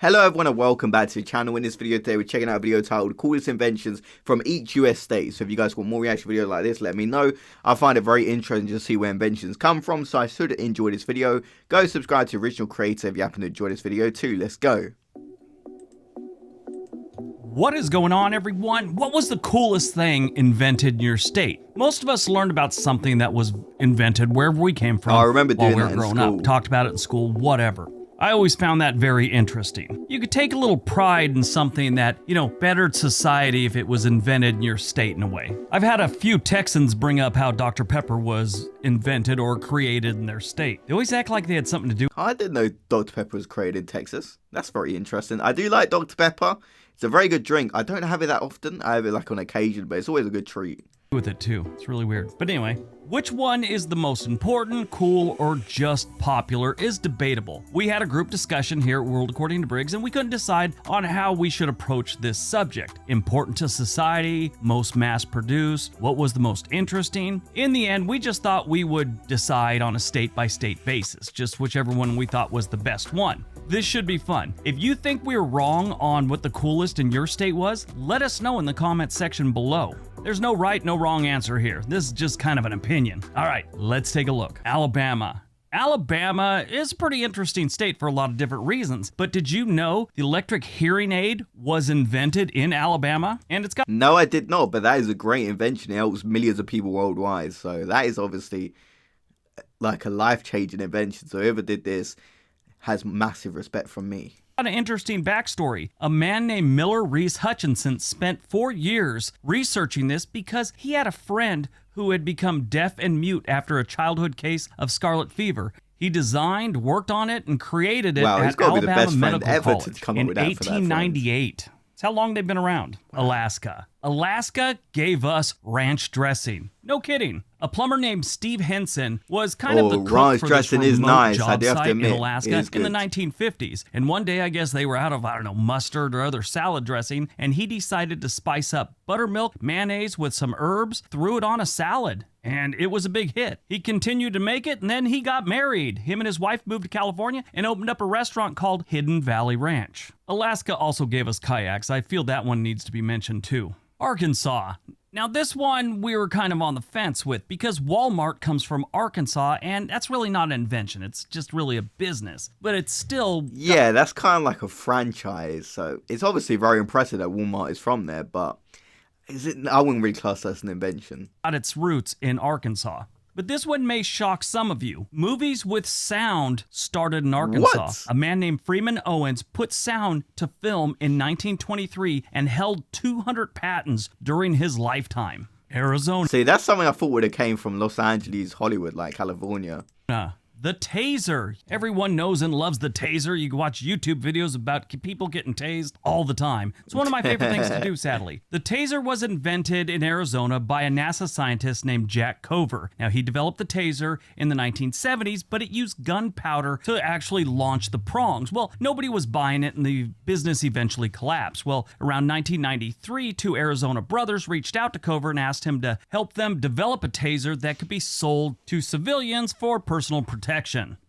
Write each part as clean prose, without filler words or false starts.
Hello everyone and welcome back to the channel. In this video today we're checking out a video titled Coolest Inventions from each US state. So if you guys want more reaction videos like this, let me know. I find it very interesting to see where inventions come from, so I should enjoy this video. Go subscribe to the original creator if you happen to enjoy this video too. Let's go. What is going on, everyone? What was the coolest thing invented in your state? Most of us learned about something that was invented wherever we came from. I remember doing while we that were in growing school. up, talked about it in school, whatever. I always found that very interesting. You could take a little pride in something that, bettered society if it was invented in your state in a way. I've had a few Texans bring up how Dr. Pepper was invented or created in their state. They always act like they had something to do. I didn't know Dr. Pepper was created in Texas. That's very interesting. I do like Dr. Pepper. It's a very good drink. I don't have it that often. I have it like on occasion, but it's always a good treat. With it too. It's really weird. But anyway, which one is the most important, cool, or just popular is debatable. We had a group discussion here at World According to Briggs, and we couldn't decide on how we should approach this subject. Important to society, most mass-produced, what was the most interesting? In the end, we just thought we would decide on a state-by-state basis, just whichever one we thought was the best one. This should be fun. If you think we're wrong on what the coolest in your state was, let us know in the comments section below. There's no right, no wrong answer here. This is just kind of an opinion. All right, let's take a look. Alabama. Alabama is a pretty interesting state for a lot of different reasons, but did you know the electric hearing aid was invented in Alabama? And it's got— No, I did not, but that is a great invention. It helps millions of people worldwide, so that is obviously like a life-changing invention. So whoever did this has massive respect from me. An interesting backstory. A man named Miller Reese Hutchinson spent 4 years researching this because he had a friend who had become deaf and mute after a childhood case of scarlet fever. He designed, worked on it, and created it at Alabama Medical College in 1898. That's how long they've been around. Alaska. Alaska gave us ranch dressing. No kidding. A plumber named Steve Henson was kind of the cook for this remote job site in Alaska in the 1950s. And one day, I guess they were out of, mustard or other salad dressing, and he decided to spice up buttermilk, mayonnaise with some herbs, threw it on a salad. And it was a big hit. He continued to make it, and then he got married. Him and his wife moved to California and opened up a restaurant called Hidden Valley Ranch. Alaska also gave us kayaks. I feel that one needs to be mentioned too. Arkansas. Now this one we were kind of on the fence with because Walmart comes from Arkansas, and that's really not an invention. It's just really a business, but it's still— Yeah, that's kind of like a franchise. So it's obviously very impressive that Walmart is from there, but I wouldn't really class that as an invention. Got its roots in Arkansas. But this one may shock some of you. Movies with sound started in Arkansas. What? A man named Freeman Owens put sound to film in 1923 and held 200 patents during his lifetime. Arizona. See, that's something I thought would have came from Los Angeles, Hollywood, like California. The taser. Everyone knows and loves the taser. You can watch YouTube videos about people getting tased all the time. It's one of my favorite things to do, sadly. The taser was invented in Arizona by a NASA scientist named Jack Cover. Now, he developed the taser in the 1970s, but it used gunpowder to actually launch the prongs. Well, nobody was buying it, and the business eventually collapsed. Well, around 1993, two Arizona brothers reached out to Cover and asked him to help them develop a taser that could be sold to civilians for personal protection.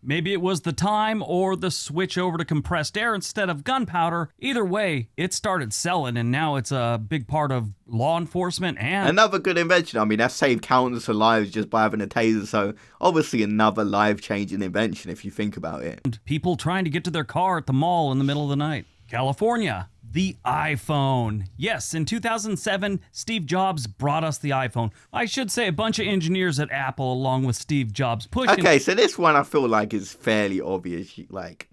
Maybe it was the time or the switch over to compressed air instead of gunpowder. Either way, it started selling, and now it's a big part of law enforcement and— Another good invention. I mean, that saved countless of lives just by having a taser, so obviously another life-changing invention if you think about it. People trying to get to their car at the mall in the middle of the night. California. The iPhone. Yes, in 2007, Steve Jobs brought us the iPhone. I should say a bunch of engineers at Apple along with Steve Jobs pushing— Okay, so this one I feel like is fairly obvious. Like,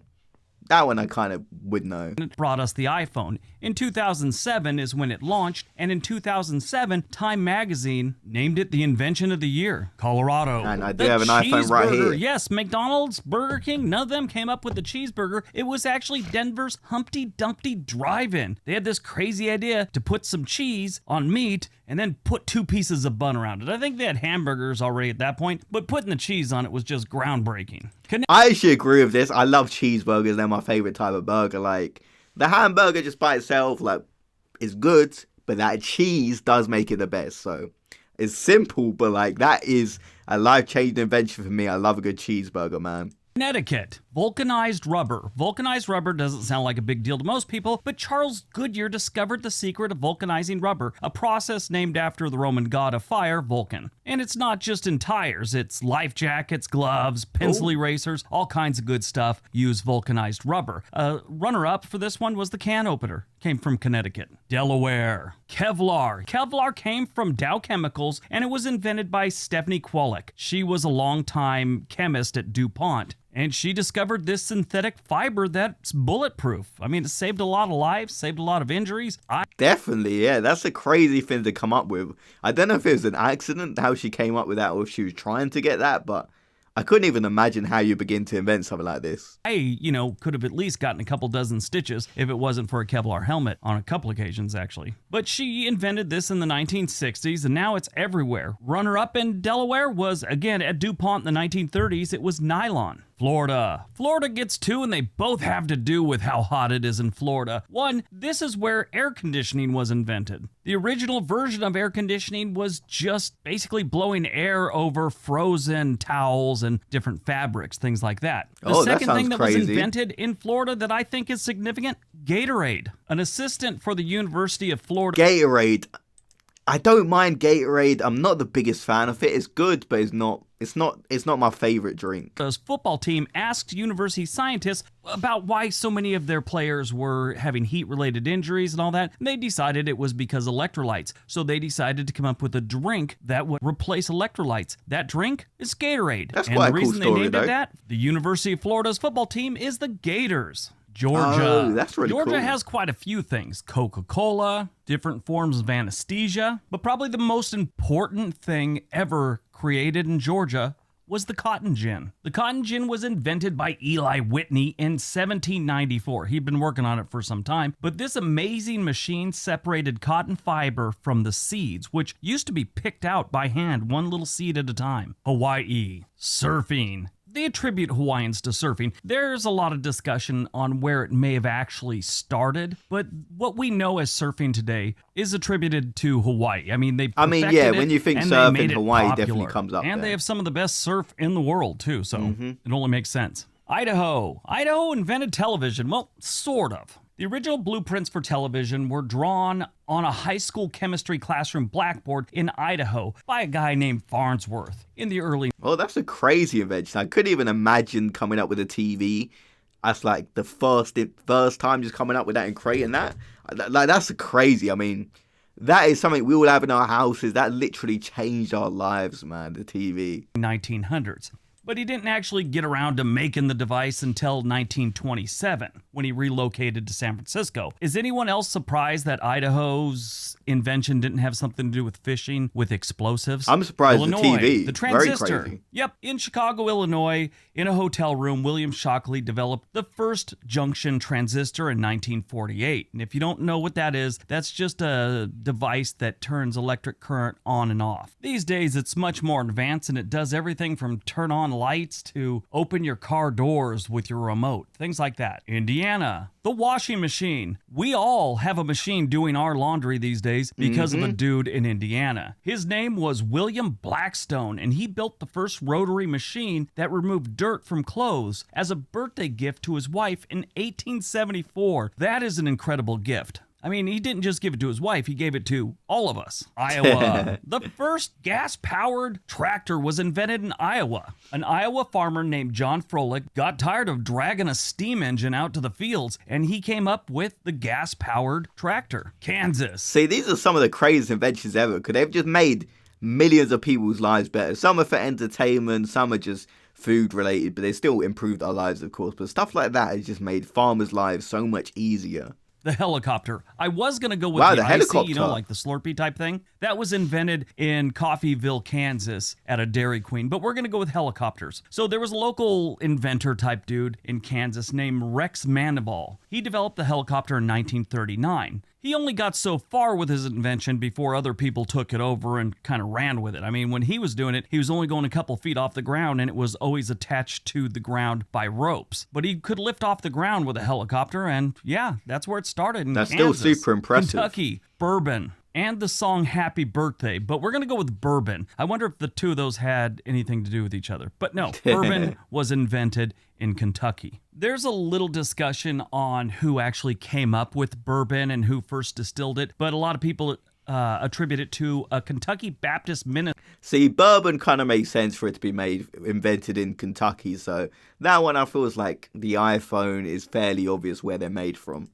that one I kind of would know. Brought us the iPhone. In 2007 is when it launched, and in 2007, Time Magazine named it the invention of the year. Colorado. And I do have an iPhone right here. Yes, McDonald's, Burger King, none of them came up with the cheeseburger. It was actually Denver's Humpty Dumpty Drive-In. They had this crazy idea to put some cheese on meat and then put 2 pieces of bun around it. I think they had hamburgers already at that point, but putting the cheese on it was just groundbreaking. I actually agree with this. I love cheeseburgers. They're my favorite type of burger. Like, the hamburger just by itself, like, is good, but that cheese does make it the best. So it's simple, but like, that is a life-changing invention for me. I love a good cheeseburger, man. Connecticut, vulcanized rubber. Vulcanized rubber doesn't sound like a big deal to most people, but Charles Goodyear discovered the secret of vulcanizing rubber, a process named after the Roman god of fire, Vulcan. And it's not just in tires, it's life jackets, gloves, pencil erasers, all kinds of good stuff use vulcanized rubber. Runner-up for this one was the can opener. Came from Connecticut. Delaware. Kevlar. Kevlar came from Dow Chemicals, and it was invented by Stephanie Kwolek. She was a longtime chemist at DuPont, and she discovered this synthetic fiber that's bulletproof. I mean, it saved a lot of lives, saved a lot of injuries. Definitely, yeah. That's a crazy thing to come up with. I don't know if it was an accident, how she came up with that, or if she was trying to get that, but I couldn't even imagine how you begin to invent something like this. I, could have at least gotten a couple dozen stitches if it wasn't for a Kevlar helmet on a couple occasions, actually. But she invented this in the 1960s, and now it's everywhere. Runner-up in Delaware was, again, at DuPont in the 1930s. It was nylon. Florida. Florida gets two, and they both have to do with how hot it is in Florida. One, this is where air conditioning was invented. The original version of air conditioning was just basically blowing air over frozen towels and different fabrics, things like that. The second thing that was invented in Florida that I think is significant, Gatorade. An assistant for the University of Florida. Gatorade. I don't mind Gatorade. I'm not the biggest fan of it. It's good, but it's not my favorite drink. The football team asked university scientists about why so many of their players were having heat-related injuries and all that. And they decided it was because electrolytes. So they decided to come up with a drink that would replace electrolytes. That drink is Gatorade. That's quite a cool story, And the reason they named though. it that, the University of Florida's football team is the Gators. Georgia. Oh, that's really Georgia cool. has quite a few things. Coca-Cola, different forms of anesthesia, but probably the most important thing ever created in Georgia was the cotton gin. The cotton gin was invented by Eli Whitney in 1794. He'd been working on it for some time, but this amazing machine separated cotton fiber from the seeds, which used to be picked out by hand, one little seed at a time. Hawaii. Surfing. They attribute Hawaiians to surfing. There's a lot of discussion on where it may have actually started, but what we know as surfing today is attributed to Hawaii. I mean, when you think surfing, Hawaii definitely comes up and there. They have some of the best surf in the world, too, so it only makes sense. Idaho. Idaho invented television. Well, sort of. The original blueprints for television were drawn on a high school chemistry classroom blackboard in Idaho by a guy named Farnsworth in the early... Oh, that's a crazy invention. I couldn't even imagine coming up with a TV. That's like the first time just coming up with that and creating that. Like, that's crazy. I mean, that is something we all have in our houses. That literally changed our lives, man, the TV. 1900s. But he didn't actually get around to making the device until 1927, when he relocated to San Francisco. Is anyone else surprised that Idaho's invention didn't have something to do with fishing, with explosives? I'm surprised Illinois, the TV. The transistor. Very crazy. Yep, in Chicago, Illinois, in a hotel room, William Shockley developed the first junction transistor in 1948. And if you don't know what that is, that's just a device that turns electric current on and off. These days, it's much more advanced, and it does everything from turn on lights to open your car doors with your remote, things like that. Indiana, the washing machine. We all have a machine doing our laundry these days because of a dude in Indiana. His name was William Blackstone, and he built the first rotary machine that removed dirt from clothes as a birthday gift to his wife in 1874. That is an incredible gift. I mean, he didn't just give it to his wife, he gave it to all of us. Iowa. The first gas-powered tractor was invented in Iowa. An Iowa farmer named John Froelich got tired of dragging a steam engine out to the fields, and he came up with the gas-powered tractor. Kansas. See, these are some of the craziest inventions ever, because they've just made millions of people's lives better. Some are for entertainment, some are just food-related, but they still improved our lives, of course. But stuff like that has just made farmers' lives so much easier. The helicopter. I was going to go with the icy, helicopter. like the Slurpee type thing. That was invented in Coffeyville, Kansas at a Dairy Queen, but we're going to go with helicopters. So there was a local inventor type dude in Kansas named Rex Mandible. He developed the helicopter in 1939. He only got so far with his invention before other people took it over and kind of ran with it. I mean, when he was doing it, he was only going a couple feet off the ground, and it was always attached to the ground by ropes. But he could lift off the ground with a helicopter, and yeah, that's where it started in That's Kansas. still super impressive. Kentucky, bourbon. and the song Happy Birthday, but we're going to go with bourbon. I wonder if the two of those had anything to do with each other. But no, bourbon was invented in Kentucky. There's a little discussion on who actually came up with bourbon and who first distilled it, but a lot of people attribute it to a Kentucky Baptist minister. See, bourbon kind of makes sense for it to be invented in Kentucky, so that one I feel is like the iPhone is fairly obvious where they're made from.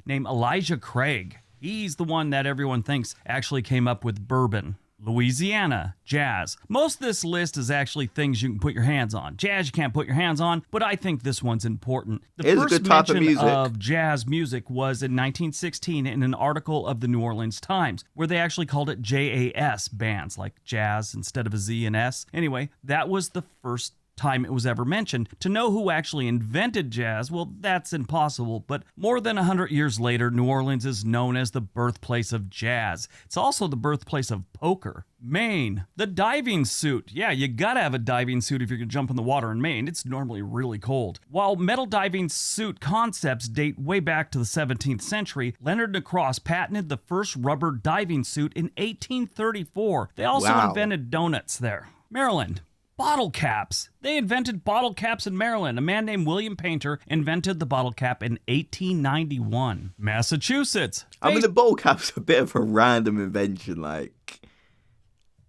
Named Elijah Craig. He's the one that everyone thinks actually came up with bourbon. Louisiana, jazz. Most of this list is actually things you can put your hands on. Jazz you can't put your hands on, but I think this one's important. The first mention of jazz music was in 1916 in an article of the New Orleans Times, where they actually called it JAS bands, like jazz instead of a Z and S. Anyway, that was the first time it was ever mentioned. To know who actually invented jazz, well, that's impossible, but more than 100 years later, New Orleans is known as the birthplace of jazz. It's also the birthplace of poker. Maine, the diving suit. Yeah, you gotta have a diving suit if you're gonna jump in the water in Maine. It's normally really cold. While metal diving suit concepts date way back to the 17th century, Leonard Lacrosse patented the first rubber diving suit in 1834. They also invented donuts there. Maryland. Bottle caps. They invented bottle caps in Maryland. A man named William Painter invented the bottle cap in 1891. Massachusetts. I mean, the bottle cap's a bit of a random invention.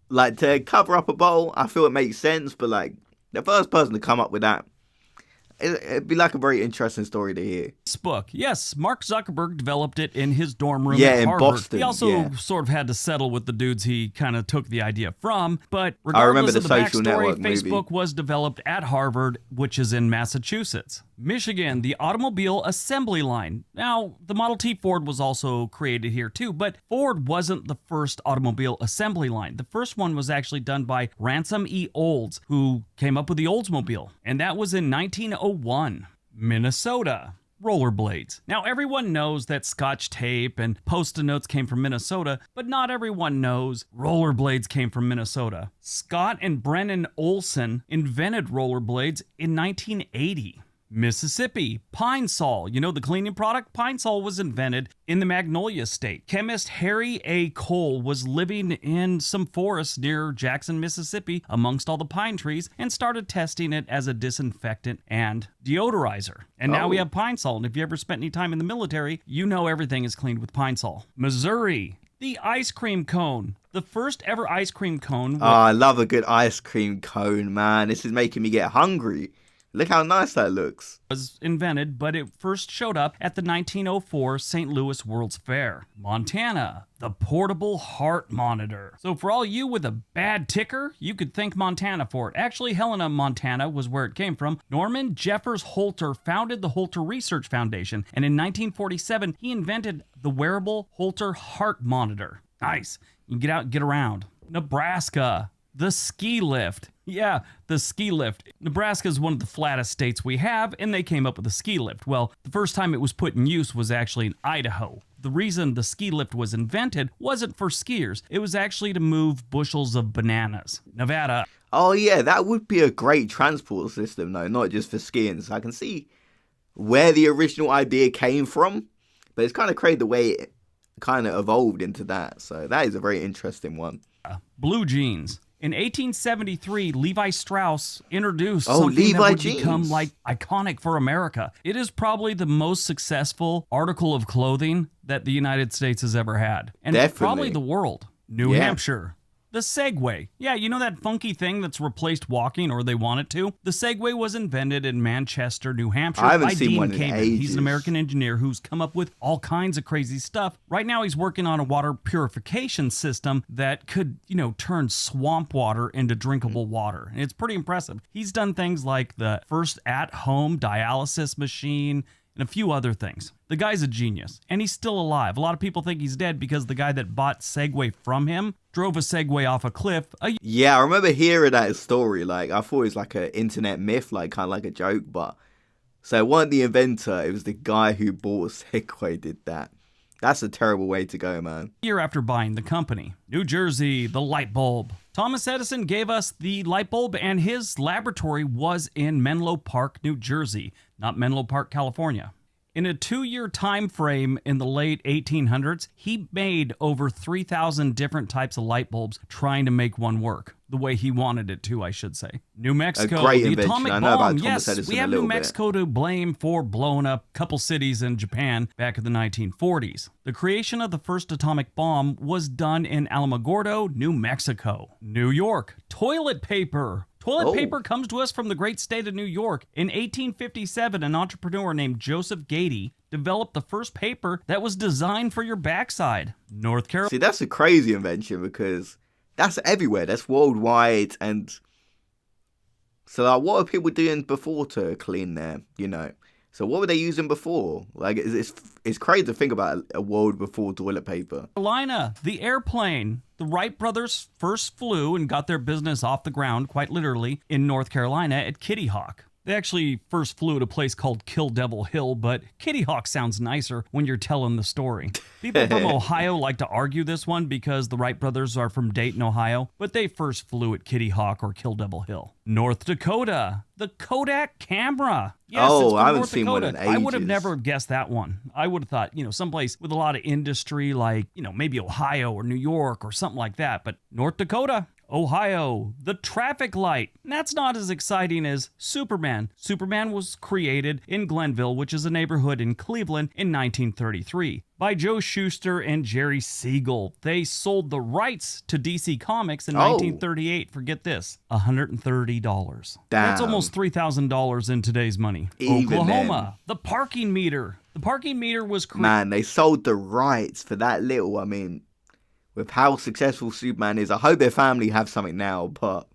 Like to cover up a bowl, I feel it makes sense, but like the first person to come up with that, it'd be like a very interesting story to hear. This book, yes, Mark Zuckerberg developed it in his dorm room at Harvard. In Boston. He also sort of had to settle with the dudes he kind of took the idea from. But regardless of the backstory, Facebook was developed at Harvard, which is in Massachusetts. Michigan, the automobile assembly line. Now, the Model T Ford was also created here too, but Ford wasn't the first automobile assembly line. The first one was actually done by Ransom E. Olds, who came up with the Oldsmobile, and that was in 1901. Minnesota. Rollerblades. Now, everyone knows that Scotch tape and Post-it notes came from Minnesota, but not everyone knows rollerblades came from Minnesota. Scott and Brennan Olson invented rollerblades in 1980. Mississippi, Pine Sol. You know the cleaning product? Pine Sol was invented in the Magnolia State. Chemist Harry A. Cole was living in some forests near Jackson, Mississippi, amongst all the pine trees, and started testing it as a disinfectant and deodorizer. And now we have Pine Sol, and if you ever spent any time in the military, you know everything is cleaned with Pine Sol. Missouri, the ice cream cone. The first ever ice cream cone. I love a good ice cream cone, man. This is making me get hungry. Look how nice that looks. Was invented, but it first showed up at the 1904 St. Louis World's Fair. Montana, the portable heart monitor. So for all you with a bad ticker, you could thank Montana for it. Actually, Helena, Montana was where it came from. Norman Jeffers Holter founded the Holter Research Foundation, and in 1947, he invented the wearable Holter heart monitor. Nice. You can get out and get around. Nebraska, the ski lift. Yeah, the ski lift. Nebraska is one of the flattest states we have, and they came up with a ski lift. Well, the first time it was put in use was actually in Idaho. The reason the ski lift was invented wasn't for skiers. It was actually to move bushels of bananas. Nevada. Oh yeah, that would be a great transport system though, not just for skiing. So I can see where the original idea came from, but it's kind of crazy the way it kind of evolved into that. So that is a very interesting one. Blue jeans. In 1873, Levi Strauss introduced something that would become like iconic for America. It is probably the most successful article of clothing that the United States has ever had. And probably the world. New Hampshire. The Segway. Yeah, you know that funky thing that's replaced walking, or they want it to? The Segway was invented in Manchester, New Hampshire by Dean Kamen. He's an American engineer who's come up with all kinds of crazy stuff. Right now he's working on a water purification system that could, turn swamp water into drinkable water. And it's pretty impressive. He's done things like the first at-home dialysis machine, and a few other things. The guy's a genius, and he's still alive. A lot of people think he's dead because the guy that bought Segway from him drove a Segway off a cliff. Yeah, I remember hearing that story. Like, I thought it was like an internet myth, like kind of like a joke, but so it wasn't the inventor, it was the guy who bought Segway did that. That's a terrible way to go, man. Year after buying the company. New Jersey, the light bulb. Thomas Edison gave us the light bulb, and his laboratory was in Menlo Park, New Jersey, not Menlo Park, California. In a 2-year time frame in the late 1800s, he made over 3,000 different types of light bulbs trying to make one work. The way he wanted it to, I should say. New Mexico, great the invention. atomic I know about bomb. Thomas Yes, Edison we a have New little bit. Mexico to blame for blowing up a couple cities in Japan back in the 1940s. The creation of the first atomic bomb was done in Alamogordo, New Mexico. New York, toilet paper. Toilet paper comes to us from the great state of New York. In 1857, an entrepreneur named Joseph Gady developed the first paper that was designed for your backside. North Carolina. See, that's a crazy invention because that's everywhere. That's worldwide. And so, like, what are people doing before to clean their, So what were they using before? Like, it's crazy to think about a world before toilet paper. Carolina, the airplane. The Wright brothers first flew and got their business off the ground, quite literally, in North Carolina at Kitty Hawk. They actually first flew at a place called Kill Devil Hill, but Kitty Hawk sounds nicer when you're telling the story. People from Ohio like to argue this one because the Wright brothers are from Dayton, Ohio, but they first flew at Kitty Hawk or Kill Devil Hill. North Dakota, the Kodak camera. Yes, it's from I haven't North seen Dakota. one in ages. I would have never guessed that one. I would have thought, someplace with a lot of industry like, maybe Ohio or New York or something like that, but North Dakota. Ohio, the traffic light. That's not as exciting as Superman. Superman was created in Glenville, which is a neighborhood in Cleveland, in 1933 by Joe Shuster and Jerry Siegel. They sold the rights to DC Comics in 1938 for, get this, $130. That's almost $3,000 in today's money. Even Oklahoma, the parking meter. The parking meter was created. Man, they sold the rights for that little. With how successful Superman is, I hope their family have something now, but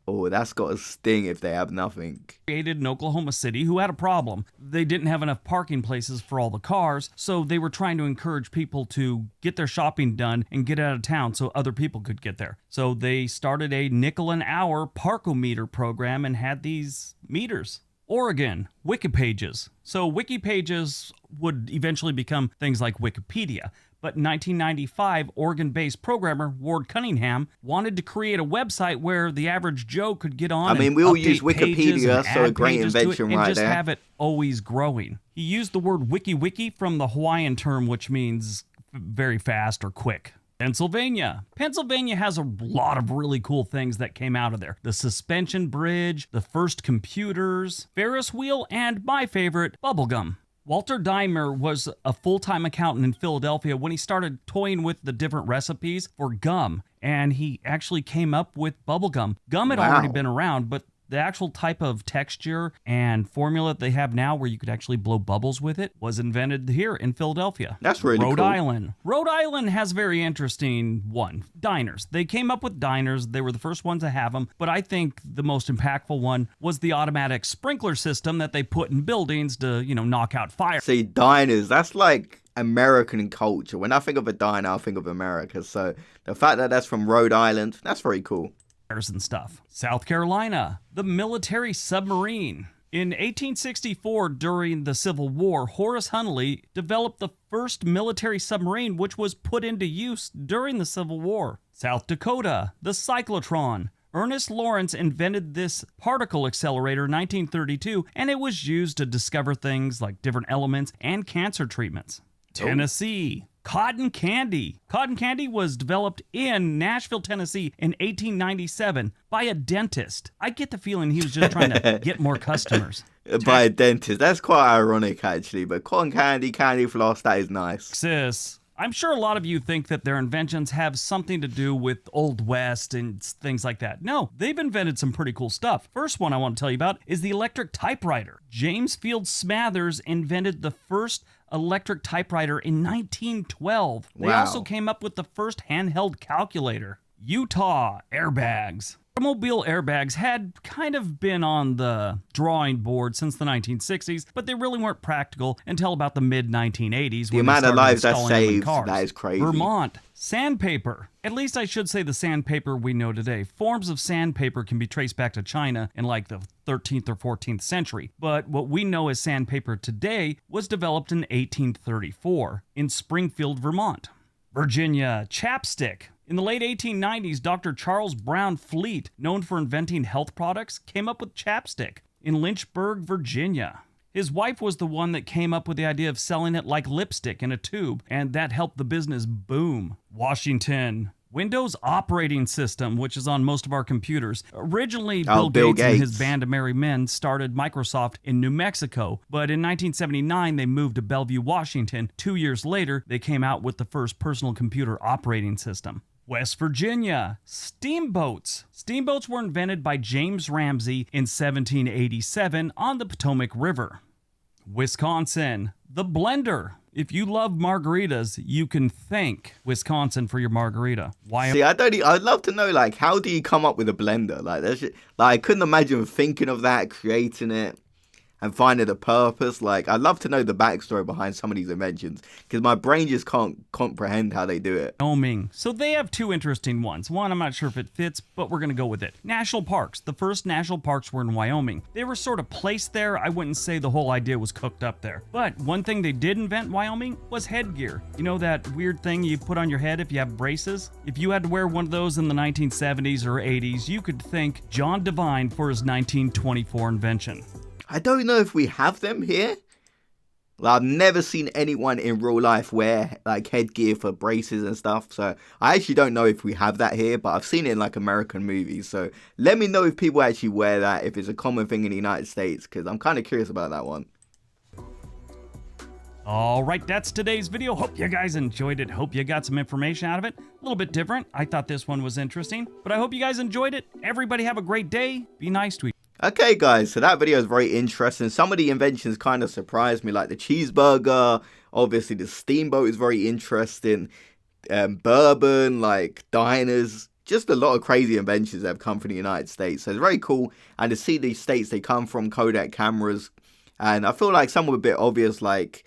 that's got to sting if they have nothing. Created in Oklahoma City, who had a problem. They didn't have enough parking places for all the cars, so they were trying to encourage people to get their shopping done and get out of town so other people could get there. So they started a nickel an hour parkometer program and had these meters. Oregon, Wikipages. So Wikipages would eventually become things like Wikipedia. But in 1995, Oregon-based programmer Ward Cunningham wanted to create a website where the average Joe could get on. We all use Wikipedia, so a great invention right there. And just have it always growing. He used the word wiki from the Hawaiian term, which means very fast or quick. Pennsylvania. Pennsylvania has a lot of really cool things that came out of there. The suspension bridge, the first computers, Ferris wheel, and my favorite, bubblegum. Walter Dimer was a full-time accountant in Philadelphia when he started toying with the different recipes for gum, and he actually came up with bubblegum. Gum had already been around, but the actual type of texture and formula they have now where you could actually blow bubbles with it was invented here in Philadelphia. That's really cool. Rhode Island. Rhode Island has very interesting diners. They came up with diners. They were the first ones to have them, but I think the most impactful one was the automatic sprinkler system that they put in buildings to, knock out fire. See, diners, that's like American culture. When I think of a diner, I think of America. So the fact that that's from Rhode Island, that's very cool. And stuff. South Carolina, the military submarine. In 1864, during the Civil War, Horace Hunley developed the first military submarine, which was put into use during the Civil War. South Dakota, the cyclotron. Ernest Lawrence invented this particle accelerator in 1932, and it was used to discover things like different elements and cancer treatments. Tennessee. Cotton candy. Cotton candy was developed in Nashville, Tennessee in 1897 by a dentist. I get the feeling he was just trying to get more customers. By a dentist. That's quite ironic, actually. But cotton candy floss, that is nice. I'm sure a lot of you think that their inventions have something to do with Old West and things like that. No, they've invented some pretty cool stuff. First one I want to tell you about is the electric typewriter. James Field Smathers invented the first electric typewriter in 1912. They also came up with the first handheld calculator. Utah, airbags. Automobile airbags had kind of been on the drawing board since the 1960s, but they really weren't practical until about the mid-1980s. The amount of lives that saved, that is crazy. Vermont, sandpaper. At least I should say the sandpaper we know today. Forms of sandpaper can be traced back to China in like the 13th or 14th century, but what we know as sandpaper today was developed in 1834 in Springfield, Vermont. Virginia, chapstick. In the late 1890s, Dr. Charles Brown Fleet, known for inventing health products, came up with chapstick in Lynchburg, Virginia. His wife was the one that came up with the idea of selling it like lipstick in a tube, and that helped the business boom. Washington. Windows operating system, which is on most of our computers. Originally, Bill Gates and his band of merry men started Microsoft in New Mexico, but in 1979 they moved to Bellevue, Washington. 2 years later, they came out with the first personal computer operating system. West Virginia. Steamboats. Steamboats were invented by James Ramsey in 1787 on the Potomac River. Wisconsin. The blender. If you love margaritas, you can thank Wisconsin for your margarita. Why? See, I'd love to know, like, how do you come up with a blender? Like, I couldn't imagine thinking of that, creating it, and finding a purpose. Like, I'd love to know the backstory behind some of these inventions, because my brain just can't comprehend how they do it. Wyoming. So they have two interesting ones. One, I'm not sure if it fits, but we're going to go with it. National parks. The first national parks were in Wyoming. They were sort of placed there. I wouldn't say the whole idea was cooked up there. But one thing they did invent in Wyoming was headgear. You know that weird thing you put on your head if you have braces? If you had to wear one of those in the 1970s or 80s, you could thank John Devine for his 1924 invention. I don't know if we have them here. Like, I've never seen anyone in real life wear like headgear for braces and stuff. So I actually don't know if we have that here, but I've seen it in like American movies. So let me know if people actually wear that, if it's a common thing in the United States, because I'm kind of curious about that one. All right, that's today's video. Hope you guys enjoyed it. Hope you got some information out of it. A little bit different. I thought this one was interesting, but I hope you guys enjoyed it. Everybody have a great day. Be nice to each other. Okay guys, so that video is very interesting. Some of the inventions kind of surprised me, like the cheeseburger. Obviously the steamboat is very interesting. Bourbon, like diners, just a lot of crazy inventions that have come from the United States. So it's very cool, and to see these states they come from, Kodak cameras, and I feel like some were a bit obvious, like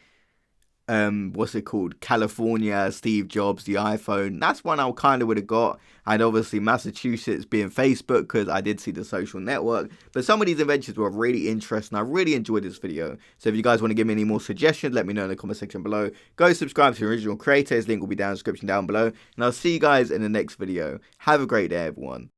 what's it called, California, Steve Jobs, the iPhone. That's one I kind of would have got. And obviously Massachusetts being Facebook, because I did see the social network. But some of these inventions were really interesting. I really enjoyed this video. So if you guys want to give me any more suggestions, let me know in the comment section below. Go subscribe to the original creators, link will be down in the description down below, and I'll see you guys in the next video. Have a great day everyone.